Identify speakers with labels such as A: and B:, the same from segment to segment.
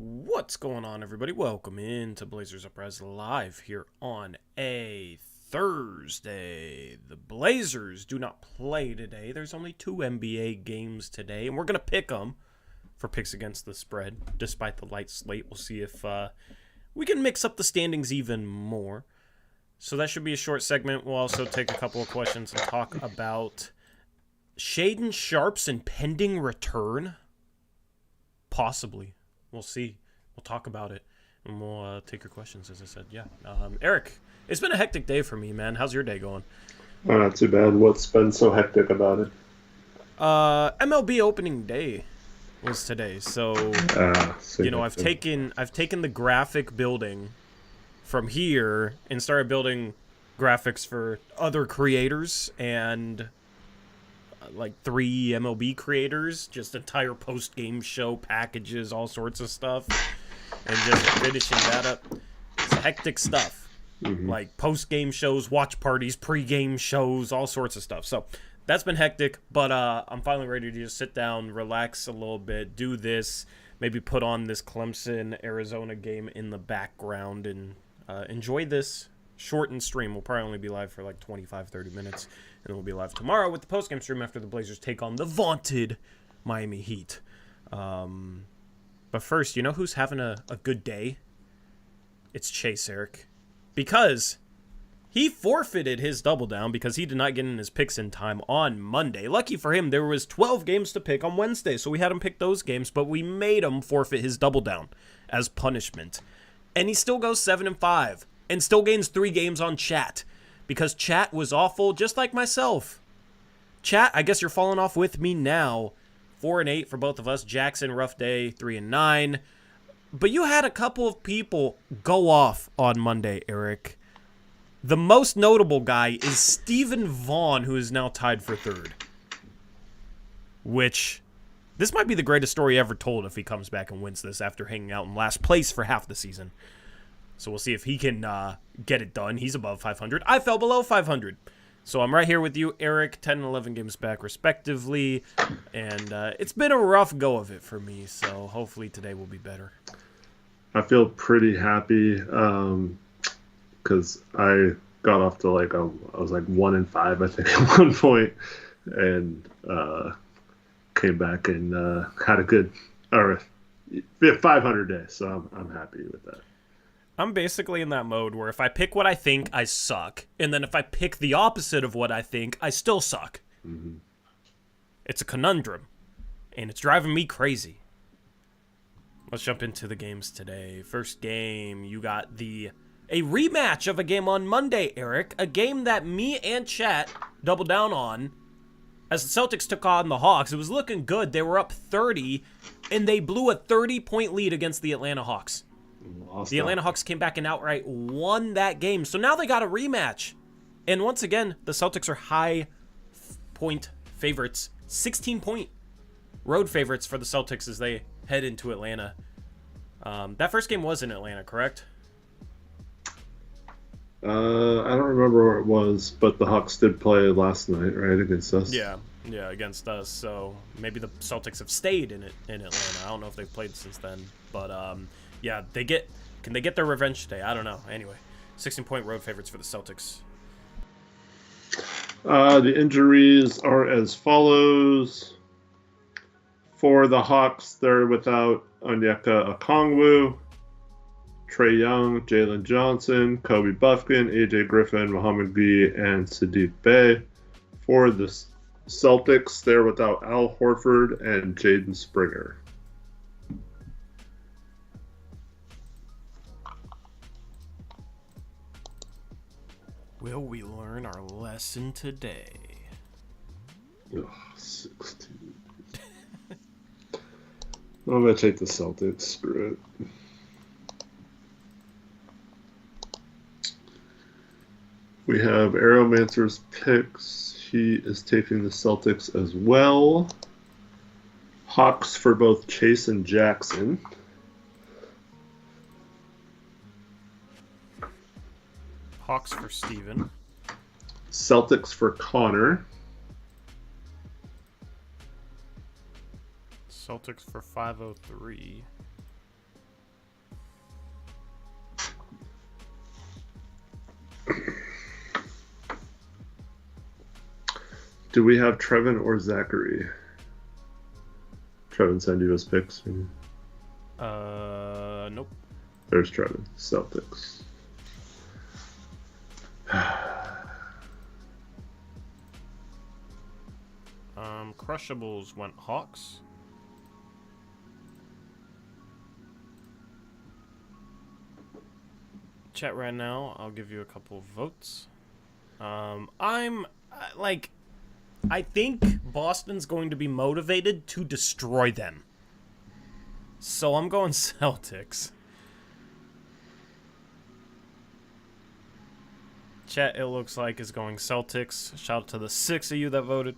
A: What's going on, everybody? Welcome into Blazers Uprise live here on a Thursday. The Blazers do not play today. There's only 2 NBA games today, and we're going to pick them for picks against the spread. Despite the light slate, we'll see if we can mix up the standings even more. So that should be a short segment. We'll also take a couple of questions and talk about Shaedon Sharpe's impending return. Possibly. We'll see. We'll talk about it. And we'll take your questions, as I said. Yeah. Eric, it's been a hectic day for me, man. How's your day going?
B: Not too bad. What's been so hectic about it?
A: MLB opening day was today. So, I've taken the graphic building from here and started building graphics for other creators and like 3 MLB creators, just entire post-game show packages, all sorts of stuff, and just finishing that up. It's hectic stuff. Like post-game shows, watch parties, pre-game shows, all sorts of stuff. So that's been hectic, but I'm finally ready to just sit down, relax a little bit, do this, maybe put on this Clemson-Arizona game in the background and enjoy this shortened stream. We'll probably only be live for like 25-30 minutes, and then we'll be live tomorrow with the post-game stream after the Blazers take on the vaunted Miami Heat. But first, you know who's having a good day? It's Chase, Eric. Because he forfeited his double down because he did not get in his picks in time on Monday. Lucky for him, there was 12 games to pick on Wednesday, so we had him pick those games, but we made him forfeit his double down as punishment. And he still goes 7-5 and still gains 3 games on chat. Because chat was awful, just like myself. Chat, I guess you're falling off with me now. 4-8 for both of us. Jackson, rough day, 3-9. But you had a couple of people go off on Monday, Eric. The most notable guy is Stephen Vaughn, who is now tied for 3rd. Which, this might be the greatest story ever told if he comes back and wins this after hanging out in last place for half the season. So we'll see if he can get it done. He's above 500. I fell below 500. So I'm right here with you, Eric. 10 and 11 games back, respectively. And it's been a rough go of it for me. So hopefully today will be better.
B: I feel pretty happy because I got off to I was like 1-5, I think, at one point, and came back and had a good 500 day. So I'm happy with that.
A: I'm basically in that mode where if I pick what I think, I suck. And then if I pick the opposite of what I think, I still suck. It's a conundrum. And it's driving me crazy. Let's jump into the games today. First game, you got a rematch of a game on Monday, Eric. A game that me and chat doubled down on. As the Celtics took on the Hawks, it was looking good. They were up 30, and they blew a 30-point lead against the Atlanta Hawks. The Atlanta Hawks came back and outright won that game. So now they got a rematch. And once again, the Celtics are high point favorites. 16-point road favorites for the Celtics as they head into Atlanta. That first game was in Atlanta, correct?
B: I don't remember where it was, but the Hawks did play last night, right, against us?
A: Yeah, against us. So maybe the Celtics have stayed in Atlanta. I don't know if they've played since then. But, yeah, can they get their revenge today? I don't know. Anyway, 16-point road favorites for the Celtics.
B: The injuries are as follows. For the Hawks, they're without Onyeka Okongwu, Trae Young, Jalen Johnson, Kobe Buffkin, AJ Griffin, Mohamed Bee, and Sadiq Bey. For the Celtics, they're without Al Horford and Jaden Springer.
A: Will we learn our lesson today?
B: Ugh, 16. I'm going to take the Celtics. Screw it. We have Aeromancer's picks. He is taking the Celtics as well. Hawks for both Chase and Jackson.
A: Hawks for Steven.
B: Celtics for Connor.
A: Celtics for 503.
B: Do we have Trevin or Zachary? Trevin send you his picks.
A: Nope.
B: There's Trevin. Celtics.
A: Crushables went Hawks. Chat right now. I'll give you a couple of votes. I think Boston's going to be motivated to destroy them. So I'm going Celtics. Chat, it looks like, is going Celtics. Shout out to the 6 of you that voted.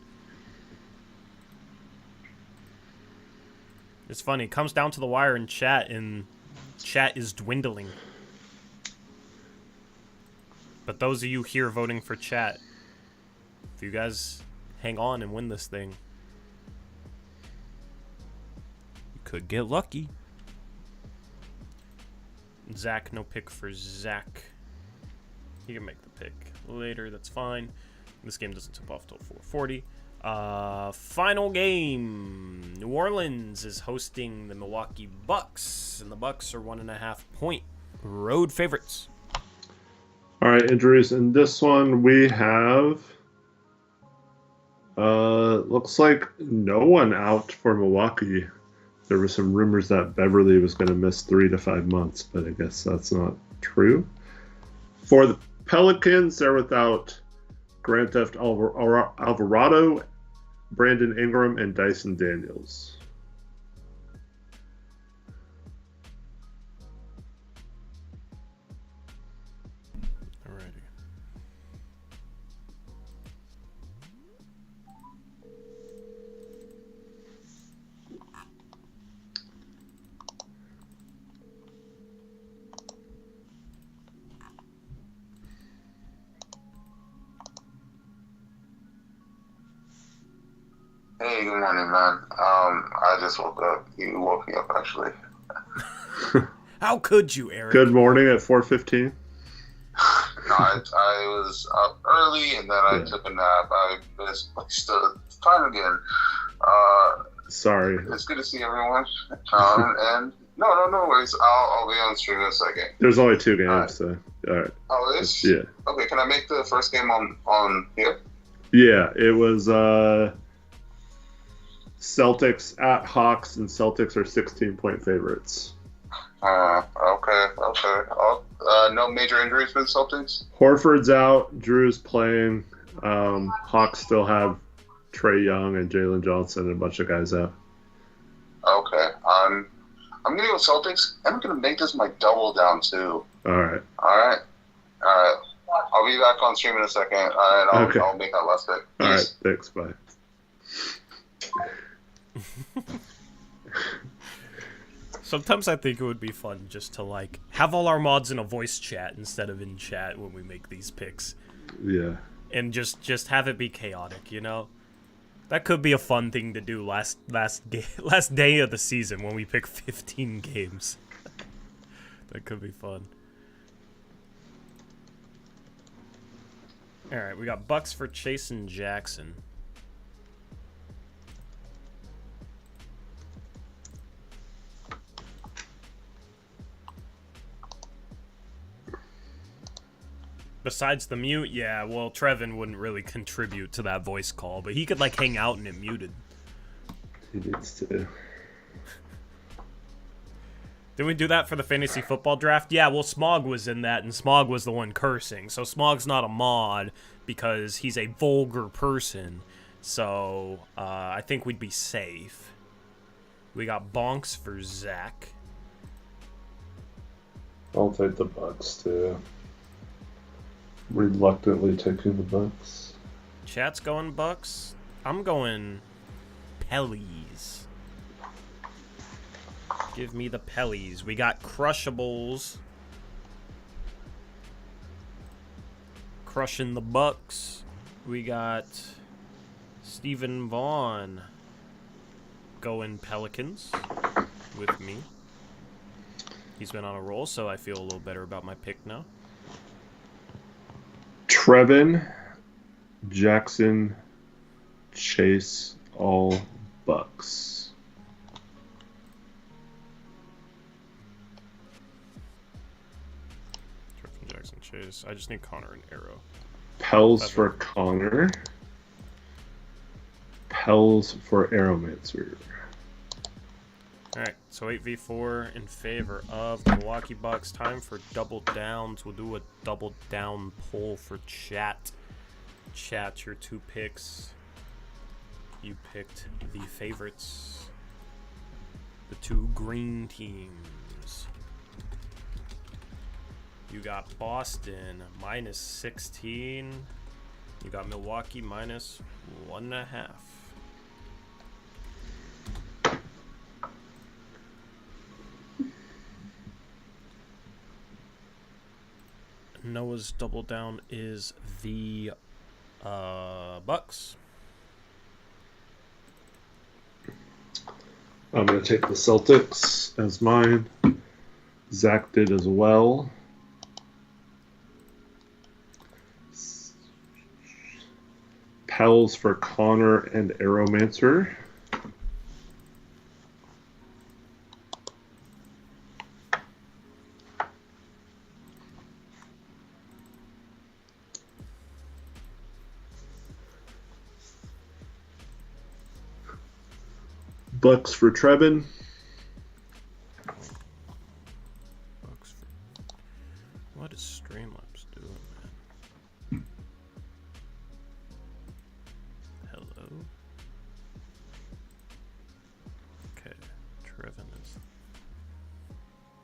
A: It's funny. It comes down to the wire in chat, and chat is dwindling. But those of you here voting for chat, if you guys hang on and win this thing, you could get lucky. Zach, no pick for Zach. He can make the pick later, that's fine. This game doesn't tip off till 4:40. Final game. New Orleans is hosting the Milwaukee Bucks, and the Bucks are 1.5-point road favorites.
B: All right, injuries in this one we have. Looks like no one out for Milwaukee. There were some rumors that Beverly was going to miss 3 to 5 months, but I guess that's not true. For the Pelicans, they're without Grand Theft Alvarado, Brandon Ingram, and Dyson Daniels.
A: Alrighty.
C: Hey, good morning, man. I just woke up. You woke me up, actually.
A: How could you, Eric?
B: Good morning at 4:15.
C: No, I was up early, and then I took a nap. I missed the time again.
B: Sorry.
C: It's good to see everyone. And no worries. I'll be on stream in a second.
B: There's only 2 games, so all right.
C: Oh, it is?
B: Yeah.
C: Okay, can I make the first game on here?
B: Yeah, it was Celtics at Hawks, and Celtics are 16-point favorites.
C: Okay. No major injuries for the Celtics?
B: Horford's out. Drew's playing. Hawks still have Trae Young and Jalen Johnson and a bunch of guys out.
C: Okay. I'm going to go Celtics. I'm going to make this my double down, too.
B: All right.
C: I'll be back on stream in a second, and I'll make that last pick.
B: All right. Thanks. Bye.
A: Sometimes I think it would be fun just to have all our mods in a voice chat instead of in chat when we make these picks.
B: Yeah.
A: And just have it be chaotic, you know? That could be a fun thing to do last day of the season when we pick 15 games. That could be fun. All right, we got Bucks for Chase and Jackson. Besides the mute, yeah, well, Trevin wouldn't really contribute to that voice call, but he could, hang out and it muted.
B: He needs to.
A: Didn't we do that for the fantasy football draft? Yeah, well, Smog was in that, and Smog was the one cursing. So Smog's not a mod because he's a vulgar person. So I think we'd be safe. We got Bonks for Zach.
B: I'll take the Bucks, too. Reluctantly taking the Bucks.
A: Chat's going Bucks. I'm going Pellies. Give me the Pellies. We got Crushables. Crushing the Bucks. We got Stephen Vaughn going Pelicans with me. He's been on a roll, so I feel a little better about my pick now.
B: Trevin, Jackson, Chase, all Bucks.
A: Trevin, Jackson, Chase. I just need Connor and Arrow.
B: Pels for Connor. Pels for Arrowmancer.
A: Alright, so 8v4 in favor of the Milwaukee Bucks. Time for double downs. We'll do a double down poll for chat. Chat, your 2 picks. You picked the favorites. The 2 green teams. You got Boston minus 16. You got Milwaukee minus 1.5. Noah's double down is the Bucks.
B: I'm going to take the Celtics as mine. Zach did as well. Pels for Connor and Arrowmancer. Bucks for Trevin.
A: Bucks for... What is Streamlabs doing, man? Hello? Okay, Trevin is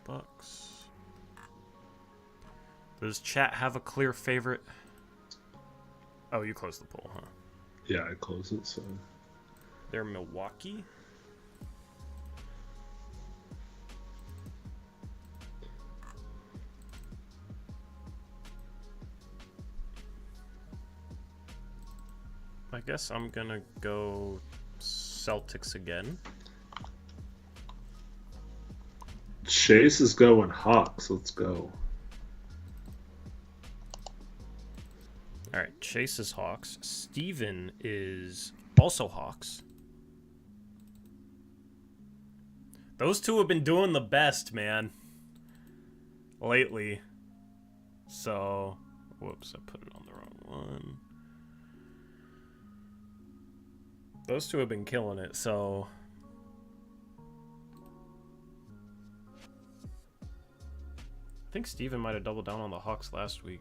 A: Bucks. Does chat have a clear favorite? Oh, you closed the poll, huh?
B: Yeah, I closed it, so...
A: They're Milwaukee? I guess I'm gonna go Celtics again.
B: Chase is going Hawks. Let's go.
A: Alright, Chase is Hawks. Steven is also Hawks. Those 2 have been doing the best, man. Lately. So, whoops, I put it on the wrong one. Those 2 have been killing it, so... I think Steven might have doubled down on the Hawks last week.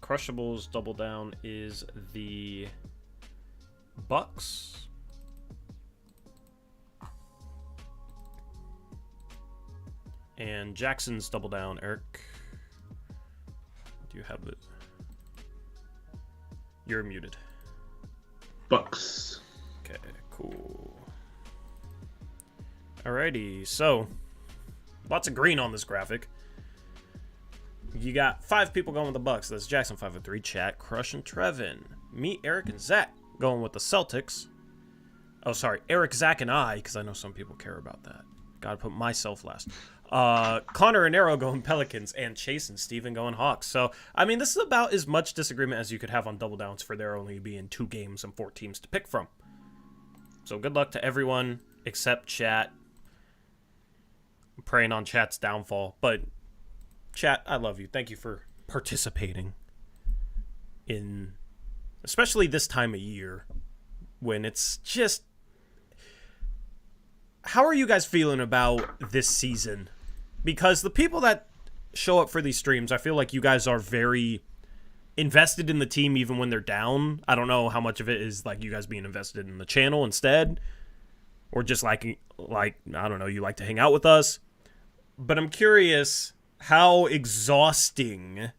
A: Crushable's double down is the Bucks. And Jackson's double down, Eric. Do you have it? You're muted.
B: Bucks.
A: Okay, cool. Alrighty, so lots of green on this graphic. You got 5 people going with the Bucks. That's Jackson 503, chat, Crush, and Trevin. Me, Eric, and Zach going with the Celtics. Oh, sorry, Eric, Zach, and I, because I know some people care about that. Gotta put myself last. Connor and Arrow going Pelicans, and Chase and Steven going Hawks. So, I mean, this is about as much disagreement as you could have on double downs for there only being 2 games and 4 teams to pick from. So good luck to everyone except chat. I'm praying on chat's downfall, but chat, I love you. Thank you for participating in, especially this time of year when it's just... How are you guys feeling about this season? Because the people that show up for these streams, I feel like you guys are very invested in the team even when they're down. I don't know how much of it is like you guys being invested in the channel instead, or just like I don't know, you like to hang out with us. But I'm curious how exhausting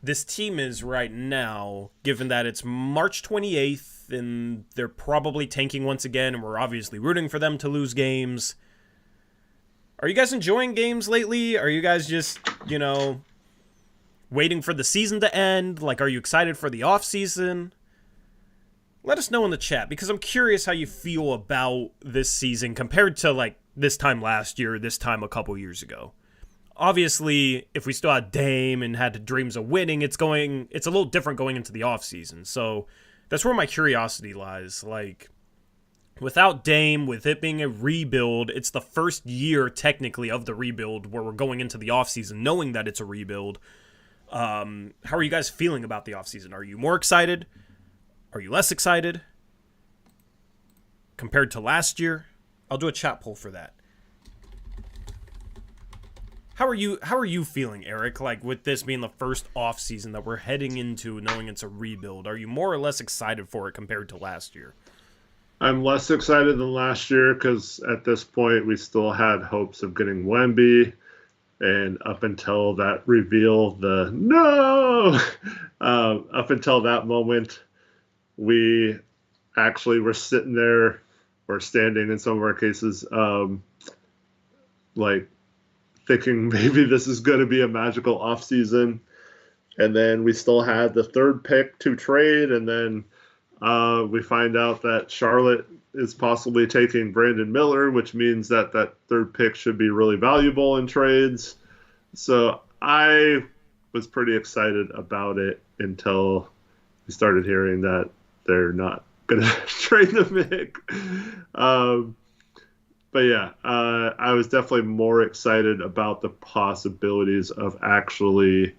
A: this team is right now, given that it's March 28th and they're probably tanking once again, and we're obviously rooting for them to lose games. Are you guys enjoying games lately? Are you guys just, you know, waiting for the season to end? Like, are you excited for the off season? Let us know in the chat, because I'm curious how you feel about this season compared to, like, this time last year, this time a couple years ago. obviously, if we still had Dame and had dreams of winning, it's a little different going into the offseason. So that's where my curiosity lies. Like, without Dame, with it being a rebuild, it's the first year technically of the rebuild where we're going into the offseason knowing that it's a rebuild. How are you guys feeling about the offseason? Are you more excited? Are you less excited compared to last year? I'll do a chat poll for that. How are you feeling, Eric? Like, with this being the first offseason that we're heading into knowing it's a rebuild, are you more or less excited for it compared to last year?
B: I'm less excited than last year because at this point we still had hopes of getting Wemby, and up until that reveal, up until that moment, we actually were sitting there, or standing in some of our cases, like thinking maybe this is going to be a magical offseason. And then we still had the third pick to trade, and then we find out that Charlotte is possibly taking Brandon Miller, which means that third pick should be really valuable in trades. So I was pretty excited about it until we started hearing that they're not going to trade the pick. But yeah, I was definitely more excited about the possibilities of actually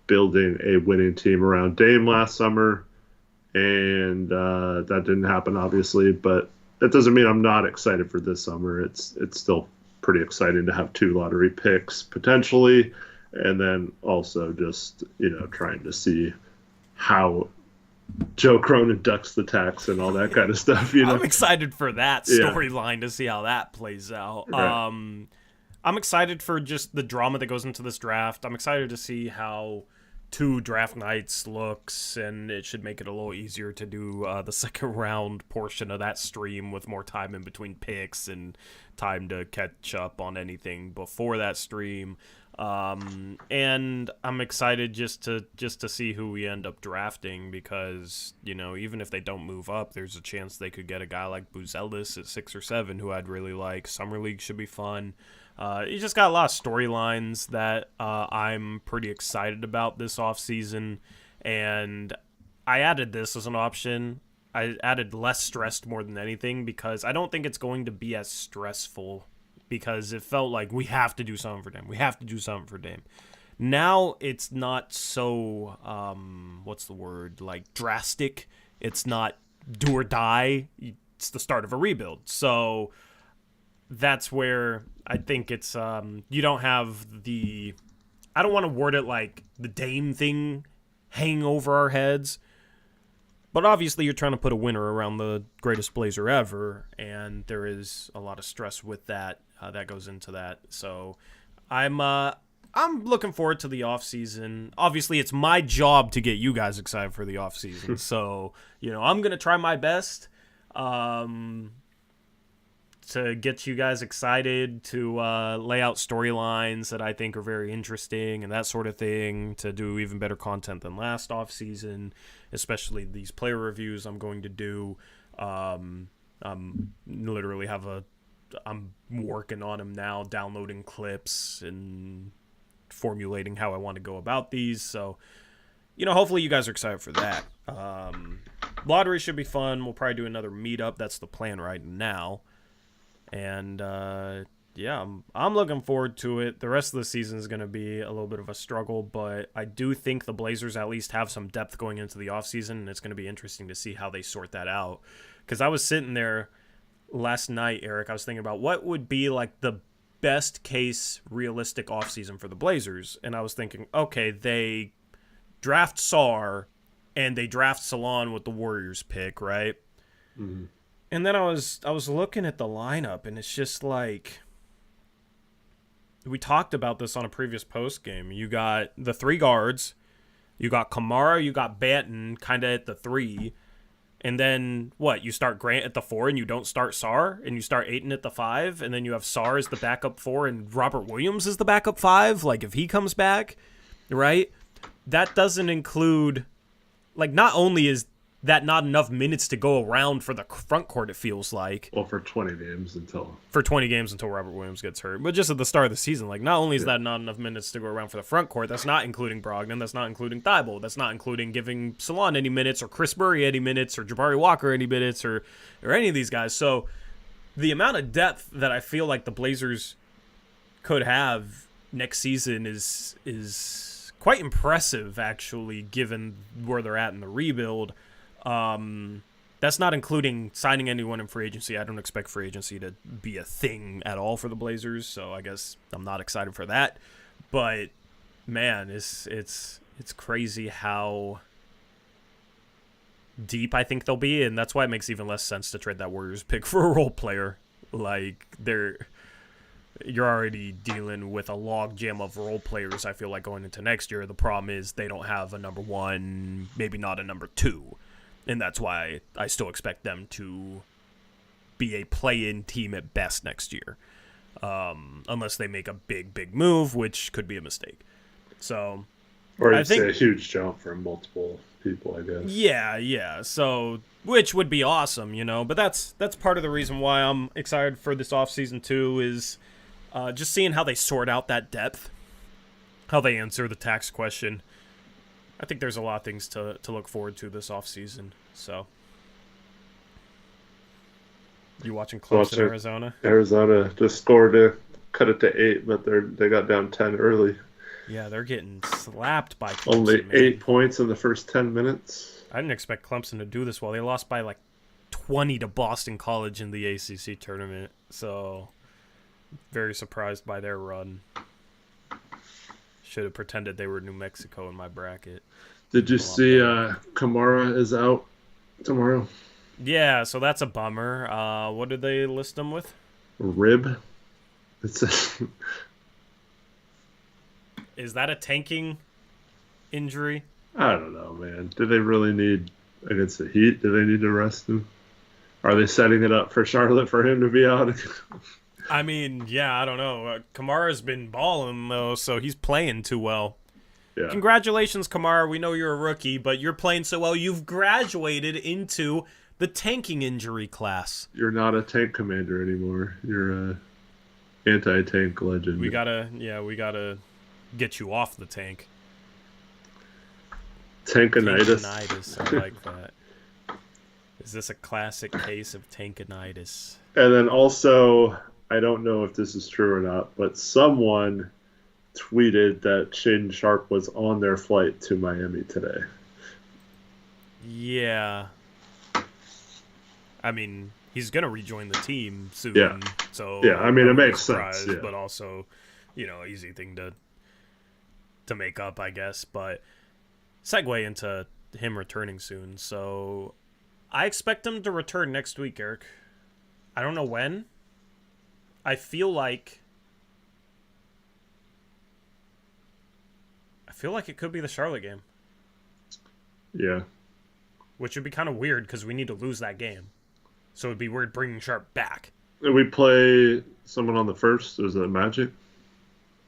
B: building a winning team around Dame last summer. And that didn't happen, obviously, but that doesn't mean I'm not excited for this summer. It's still pretty exciting to have 2 lottery picks potentially, and then also just, trying to see how Joe Cronin ducks the tax and all that kind of stuff.
A: I'm excited for that storyline to see how that plays out. Right. I'm excited for just the drama that goes into this draft. I'm excited to see how 2 draft nights looks, and it should make it a little easier to do the second round portion of that stream with more time in between picks and time to catch up on anything before that stream. And I'm excited just to see who we end up drafting, because even if they don't move up, there's a chance they could get a guy like Buzelis at 6 or 7 who I'd really like. Summer League should be fun. You just got a lot of storylines that I'm pretty excited about this offseason, and I added this as an option. I added less stressed more than anything, because I don't think it's going to be as stressful, because it felt like we have to do something for Dame. We have to do something for Dame. Now it's not so, like drastic. It's not do or die. It's the start of a rebuild. So that's where I think it's, you don't have I don't want to word it like the Dame thing hanging over our heads, but obviously you're trying to put a winner around the greatest Blazer ever, and there is a lot of stress with that that goes into that. So I'm looking forward to the offseason. Obviously, it's my job to get you guys excited for the offseason. So, I'm going to try my best to get you guys excited, to lay out storylines that I think are very interesting and that sort of thing, to do even better content than last offseason, especially these player reviews I'm going to do. I'm working on them now, downloading clips and formulating how I want to go about these. So, hopefully you guys are excited for that. Lottery should be fun. We'll probably do another meetup. That's the plan right now. And, I'm looking forward to it. The rest of the season is going to be a little bit of a struggle, but I do think the Blazers at least have some depth going into the offseason, and it's going to be interesting to see how they sort that out. Because I was sitting there last night, Eric, I was thinking about what would be like the best case realistic offseason for the Blazers. And I was thinking, okay, they draft Sar and they draft Salon with the Warriors pick, right? Mm-hmm. And then I was looking at the lineup, and it's just like, we talked about this on a previous post game. You got the 3 guards, you got Kamara, you got Banton kind of at the 3. And then, you start Grant at the 4 and you don't start Sar, and you start Ayton at the 5, and then you have Sar as the backup 4 and Robert Williams as the backup 5, like if he comes back, right? That doesn't include, like, not only is not enough minutes to go around for the front court, it feels like.
B: Well, for 20 games until
A: Robert Williams gets hurt. But just at the start of the season, like, not only is that not enough minutes to go around for the front court, that's not including Brogdon, that's not including Thibault, that's not including giving Salon any minutes, or Chris Murray any minutes, or Jabari Walker any minutes, or any of these guys. So the amount of depth that I feel like the Blazers could have next season is quite impressive, actually, given where they're at in the rebuild. That's not including signing anyone in free agency. I don't expect free agency to be a thing at all for the Blazers, so I guess I'm not excited for that. But man, it's crazy how deep I think they'll be, and that's why it makes even less sense to trade that Warriors pick for a role player. Like, you're already dealing with a logjam of role players, I feel like, going into next year. The problem is they don't have a number one, maybe not a number two. And that's why I still expect them to be a play-in team at best next year. Unless they make a big move, which could be a mistake. So,
B: or I'd say a huge jump for multiple people, I guess.
A: Yeah. So, which would be awesome, But that's part of the reason why I'm excited for this offseason too, is just seeing how they sort out that depth, how they answer the tax question. I think there's a lot of things to look forward to this offseason. So, you watching Clemson, Arizona?
B: Arizona just scored to cut it to 8, but they got down 10 early.
A: Yeah, they're getting slapped by Clemson.
B: Only 8 points in the first 10 minutes.
A: I didn't expect Clemson to do this well. They lost by like 20 to Boston College in the ACC tournament. So, very surprised by their run. Should have pretended they were New Mexico in my bracket.
B: Did you see Kamara is out tomorrow?
A: Yeah, so that's a bummer. What did they list him with?
B: Rib.
A: Is that a tanking injury?
B: I don't know, man. Do they really need, against the Heat, do they need to rest him? Are they setting it up for Charlotte for him to be out?
A: I mean, yeah, I don't know. Kamara's been balling, though, so he's playing too well. Yeah. Congratulations, Kamara. We know you're a rookie, but you're playing so well. You've graduated into the tanking injury class.
B: You're not a tank commander anymore. You're a anti-tank legend.
A: We gotta get you off the tank.
B: Tankinitis.
A: Tankinitis, I like that. Is this a classic case of tankinitis?
B: And then also, I don't know if this is true or not, but someone tweeted that Shaedon Sharpe was on their flight to Miami today.
A: Yeah. I mean, he's going to rejoin the team soon.
B: Yeah.
A: So
B: yeah, I mean, it makes sense. Yeah.
A: But also, easy thing to make up, I guess. But segue into him returning soon. So I expect him to return next week, Eric. I don't know when. I feel like it could be the Charlotte game.
B: Yeah.
A: Which would be kind of weird because we need to lose that game. So it'd be weird bringing Sharpe back.
B: Did we play someone on the first? Is it Magic?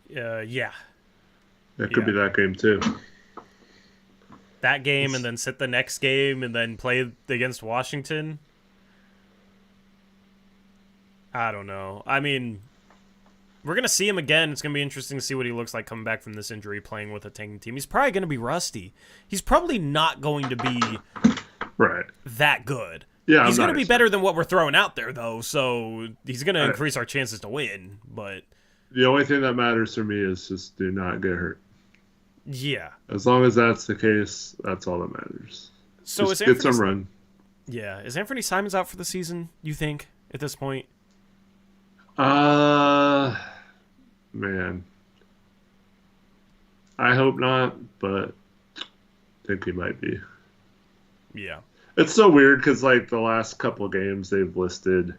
A: Yeah.
B: It could be that game too.
A: That game and then sit the next game and then play against Washington. I don't know. I mean, we're going to see him again. It's going to be interesting to see what he looks like coming back from this injury, playing with a tanking team. He's probably going to be rusty. He's probably not going to be that good.
B: Yeah,
A: he's going to be better than what we're throwing out there, though, so he's going to increase our chances to win. But
B: the only thing that matters for me is just do not get hurt.
A: Yeah.
B: As long as that's the case, that's all that matters.
A: So
B: just get some run.
A: Yeah. Is Anthony Simons out for the season, you think, at this point?
B: Man. I hope not, but I think he might be.
A: Yeah.
B: It's so weird because, like, the last couple of games they've listed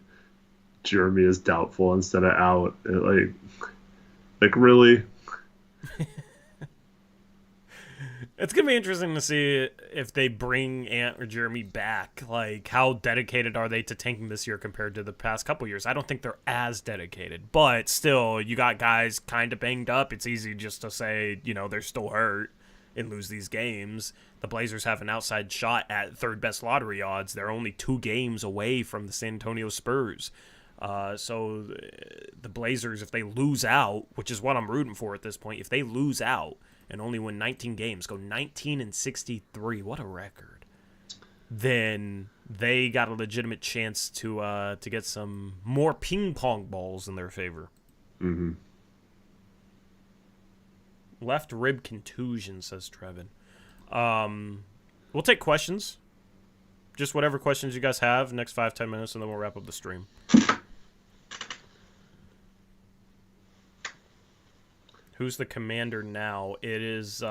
B: Jeremy as doubtful instead of out. Like really?
A: It's going to be interesting to see if they bring Ant or Jeremy back. Like, how dedicated are they to tanking this year compared to the past couple years? I don't think they're as dedicated. But still, you got guys kind of banged up. It's easy just to say, they're still hurt. and lose these games, the Blazers have an outside shot at third best lottery odds. They're only 2 games away from the San Antonio Spurs. So the Blazers, if they lose out, which is what I'm rooting for at this point, if they lose out and only win 19 games, go 19-63, what a record, then they got a legitimate chance to get some more ping pong balls in their favor.
B: Mm-hmm.
A: Left rib contusion, says Trevin. We'll take questions. Just whatever questions you guys have, next 5-10 minutes, and then we'll wrap up the stream. Who's the commander now? It is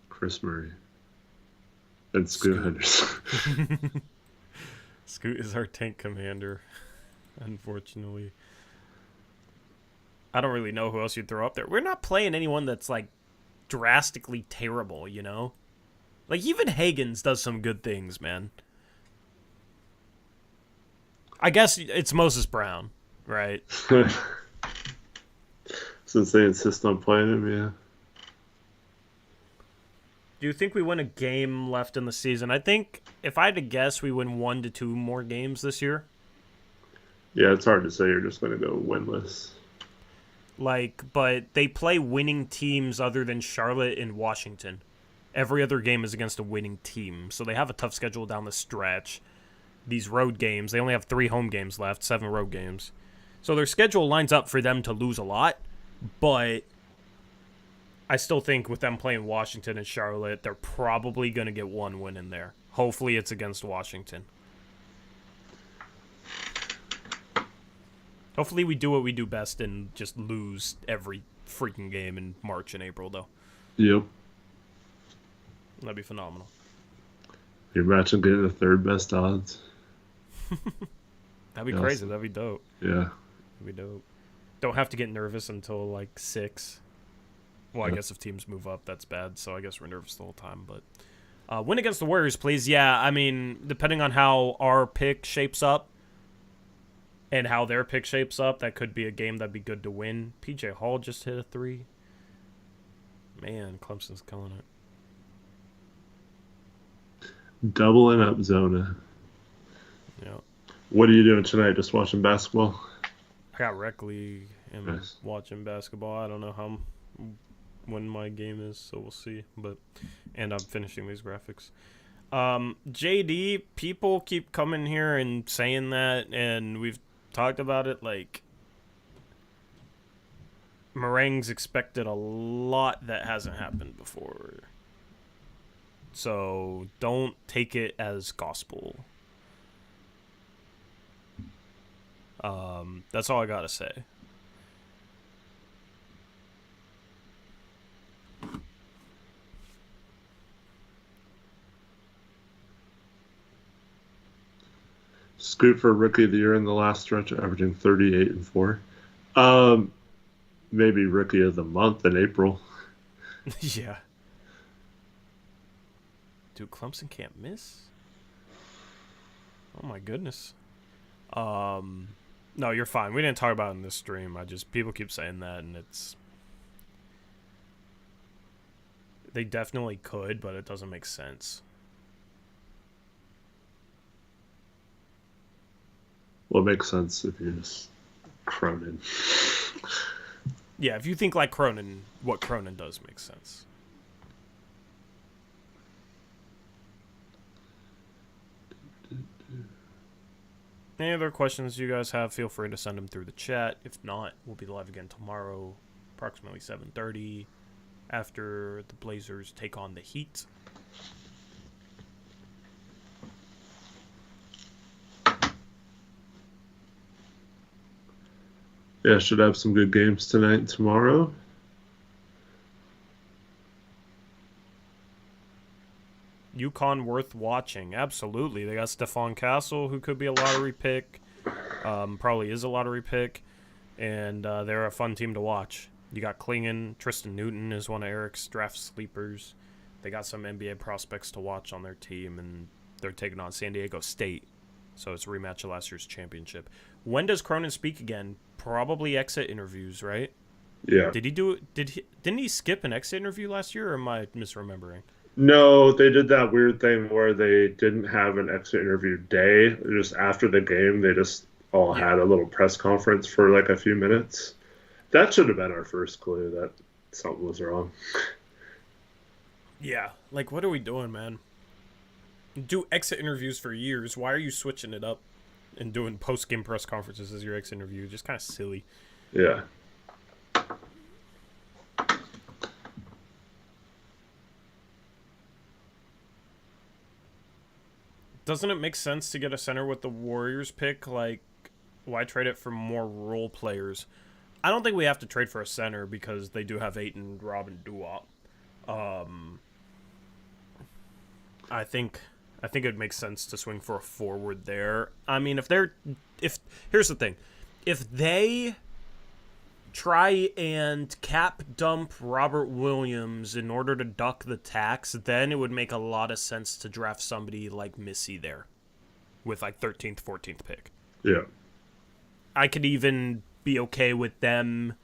B: Chris Murray. And Scoot Henderson.
A: Scoot is our tank commander, unfortunately. I don't really know who else you'd throw up there. We're not playing anyone that's, like, drastically terrible, you know? Like, even Higgins does some good things, man. I guess it's Moses Brown, right?
B: Since they insist on playing him, yeah.
A: Do you think we win a game left in the season? I think, if I had to guess, we win 1 to 2 more games this year.
B: Yeah, it's hard to say you're just going to go winless.
A: Like, but they play winning teams other than Charlotte and Washington. Every other game is against a winning team, so they have a tough schedule down the stretch. These road games, they only have 3 home games left, 7 road games. So their schedule lines up for them to lose a lot, but I still think with them playing Washington and Charlotte, they're probably going to get 1 win in there. Hopefully it's against Washington. Hopefully we do what we do best and just lose every freaking game in March and April, though.
B: Yep.
A: That'd be phenomenal.
B: Your match will get the 3rd best odds.
A: That'd be crazy. That'd be dope.
B: Yeah.
A: That'd be dope. Don't have to get nervous until, like, 6. Well, I guess if teams move up, that's bad, so I guess we're nervous the whole time. But win against the Warriors, please. Yeah, I mean, depending on how our pick shapes up, and how their pick shapes up, that could be a game that'd be good to win. PJ Hall just hit a 3. Man, Clemson's killing it.
B: Doubling up Zona.
A: Yeah.
B: What are you doing tonight? Just watching basketball?
A: I got rec league and watching basketball. I don't know when my game is, so we'll see. And I'm finishing these graphics. JD, people keep coming here and saying that, and we've talked about it, like, Meringues expected a lot that hasn't happened before. So don't take it as gospel. That's all I gotta say.
B: Scoot for Rookie of the Year in the last stretch, averaging 38 and 4. Maybe Rookie of the Month in April.
A: Yeah. Dude, Clemson can't miss? Oh my goodness. No, you're fine. We didn't talk about it in this stream. People keep saying that, and they definitely could, but it doesn't make sense.
B: Well, it makes sense if you're just Cronin.
A: Yeah, if you think like Cronin, what Cronin does makes sense. Any other questions you guys have, feel free to send them through the chat. If not, we'll be live again tomorrow, approximately 7:30, after the Blazers take on the Heat.
B: Yeah, should have some good games tonight and tomorrow.
A: UConn worth watching. Absolutely. They got Stephon Castle, who could be a lottery pick. Probably is a lottery pick. And they're a fun team to watch. You got Klingon. Tristan Newton is one of Eric's draft sleepers. They got some NBA prospects to watch on their team, and they're taking on San Diego State. So it's a rematch of last year's championship. When does Cronin speak again? Probably exit interviews, right?
B: Yeah.
A: Did Didn't he skip an exit interview last year, or am I misremembering?
B: No, they did that weird thing where they didn't have an exit interview day. Just after the game, they just all had a little press conference for like a few minutes. That should have been our first clue that something was wrong.
A: Yeah, like, what are we doing, man? Do exit interviews for years. Why are you switching it up and doing post-game press conferences as your exit interview? Just kind of silly.
B: Yeah.
A: Doesn't it make sense to get a center with the Warriors pick? Like, why trade it for more role players? I don't think we have to trade for a center because they do have Ayton, Rob, and Duop. I think it makes sense to swing for a forward there. I mean, here's the thing. If they try and cap dump Robert Williams in order to duck the tax, then it would make a lot of sense to draft somebody like Missy there with like 13th, 14th pick.
B: Yeah.
A: I could even be okay with them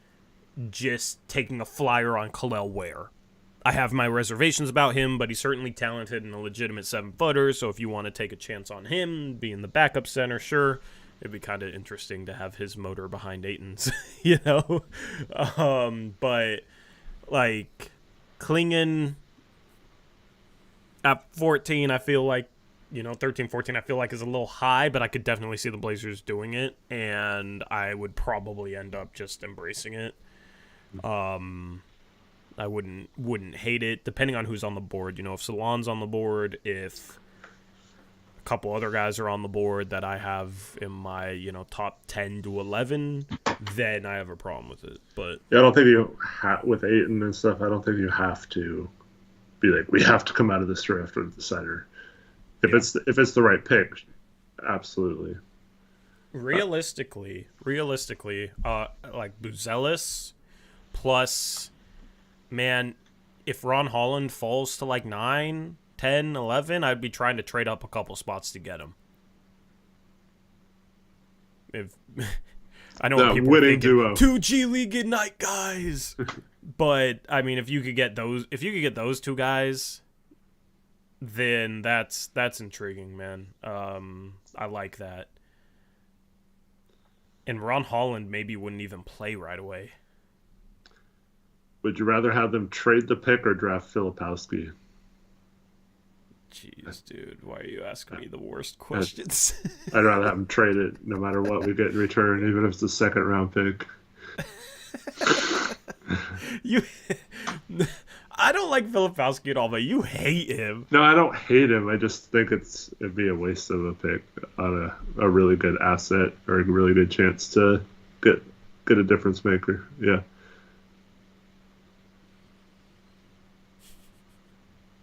A: just taking a flyer on Khalil Ware. I have my reservations about him, but he's certainly talented and a legitimate 7-footer, so if you want to take a chance on him, being the backup center, sure. It'd be kind of interesting to have his motor behind Ayton's, you know? But, like, Klingon at 14, I feel like, 13, 14, I feel like is a little high, but I could definitely see the Blazers doing it, and I would probably end up just embracing it. I wouldn't hate it, depending on who's on the board. If Salon's on the board, if a couple other guys are on the board that I have in my, top 10 to 11, then I have a problem with it. But
B: yeah, I don't think with Ayton and stuff, I don't think you have to be like, we have to come out of this draft with the center. If it's the right pick, absolutely.
A: Realistically, like Buzelis plus, man, if Ron Holland falls to like 9, 10, 11, I'd be trying to trade up a couple spots to get him. I know
B: what people winning duo,
A: 2 G League Ignite guys, but I mean, if you could get those two guys, then that's intriguing, man. I like that. And Ron Holland maybe wouldn't even play right away.
B: Would you rather have them trade the pick or draft Filipowski?
A: Jeez, dude, why are you asking me the worst questions?
B: I'd rather have them trade it no matter what we get in return, even if it's a second-round pick.
A: I don't like Filipowski at all, but you hate him.
B: No, I don't hate him. I just think it'd be a waste of a pick on a really good asset or a really good chance to get a difference maker. Yeah.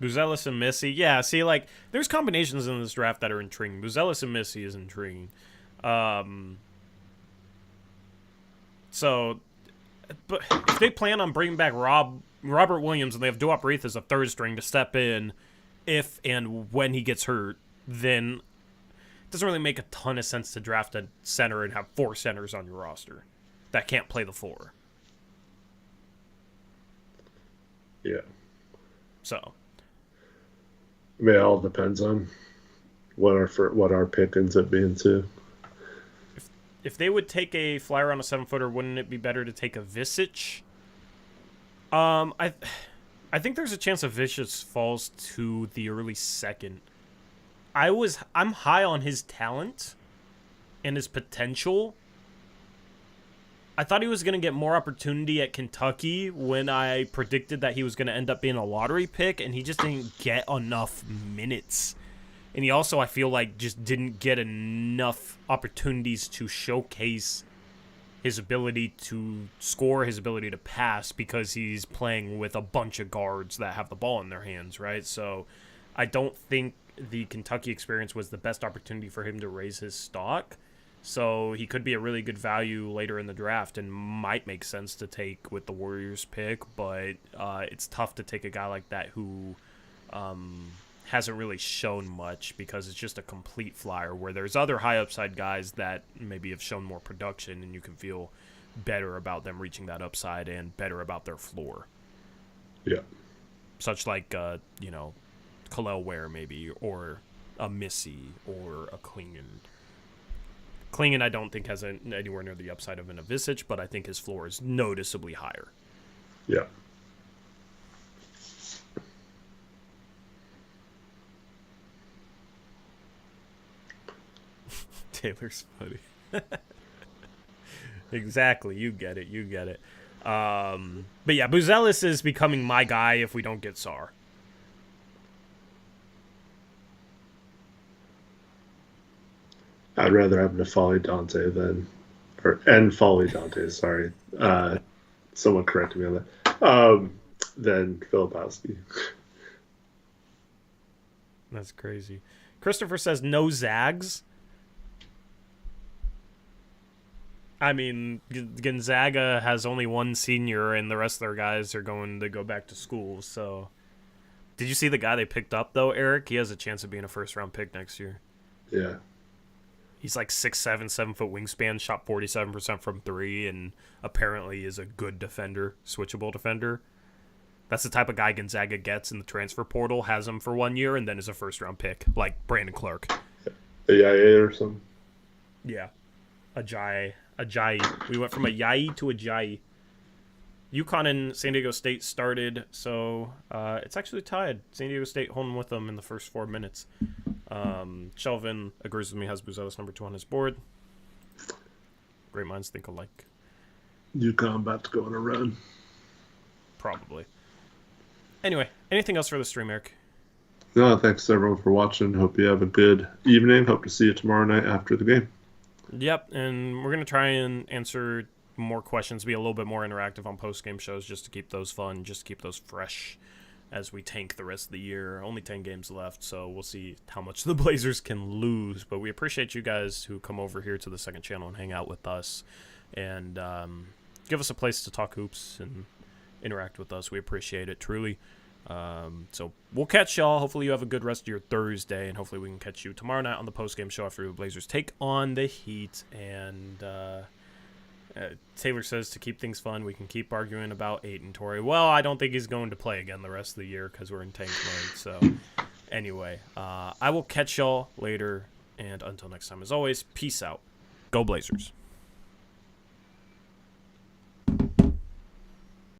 A: Buzelis and Missy. Yeah, see, like, there's combinations in this draft that are intriguing. Buzelis and Missy is intriguing. So, but if they plan on bringing back Robert Williams and they have Duop Reith as a third string to step in if and when he gets hurt, then it doesn't really make a ton of sense to draft a center and have 4 centers on your roster that can't play the 4.
B: Yeah.
A: So.
B: I mean, it all depends on what our pick ends up being too.
A: If they would take a flyer on a 7-footer, wouldn't it be better to take a Visich? I think there's a chance a Visich falls to the early second. I'm high on his talent and his potential. I thought he was going to get more opportunity at Kentucky when I predicted that he was going to end up being a lottery pick, and he just didn't get enough minutes. And he also, I feel like, just didn't get enough opportunities to showcase his ability to score, his ability to pass, because he's playing with a bunch of guards that have the ball in their hands, right? So I don't think the Kentucky experience was the best opportunity for him to raise his stock. So he could be a really good value later in the draft and might make sense to take with the Warriors pick, but it's tough to take a guy like that who hasn't really shown much because it's just a complete flyer, where there's other high upside guys that maybe have shown more production and you can feel better about them reaching that upside and better about their floor.
B: Yeah.
A: Such like, Khalil Ware maybe, or a Missy, or a Klingon. Klingon I don't think has anywhere near the upside of an Avicic, but I think his floor is noticeably higher.
B: Yeah.
A: Taylor's funny. Exactly. You get it. But yeah, Buzelis is becoming my guy if we don't get Sar.
B: I'd rather have Nafali Dante and Folly Dante, sorry. Someone corrected me on that. Than Filipowski.
A: That's crazy. Christopher says no Zags. I mean, Gonzaga has only one senior, and the rest of their guys are going to go back to school. So, did you see the guy they picked up though, Eric? He has a chance of being a first-round pick next year.
B: Yeah.
A: He's like 6'7", 7-foot wingspan, shot 47% from three, and apparently is a good defender, switchable defender. That's the type of guy Gonzaga gets in the transfer portal, has him for 1 year, and then is a first-round pick, like Brandon Clark.
B: AIA or something?
A: Yeah. Ajayi. We went from a Yai to a Jai. UConn and San Diego State started, so it's actually tied. San Diego State holding with them in the first 4 minutes. Shelvin agrees with me, has Buzelis number 2 on his board. Great minds think alike.
B: UConn about to go on a run.
A: Probably. Anyway, anything else for the stream, Eric?
B: No, thanks everyone for watching. Hope you have a good evening. Hope to see you tomorrow night after the game.
A: Yep, and we're going to try and answer more questions, be a little bit more interactive on post-game shows just to keep those fun, just to keep those fresh as we tank the rest of the year. Only 10 games left, so we'll see how much the Blazers can lose. But we appreciate you guys who come over here to the second channel and hang out with us and give us a place to talk hoops and interact with us. We appreciate it, truly. So we'll catch y'all. Hopefully you have a good rest of your Thursday, and hopefully we can catch you tomorrow night on the post-game show after the Blazers take on the Heat. And Taylor says to keep things fun, we can keep arguing about Ayton Torrey. Well, I don't think he's going to play again the rest of the year because we're in tank mode. So anyway, I will catch y'all later, and until next time, as always, peace out. Go Blazers.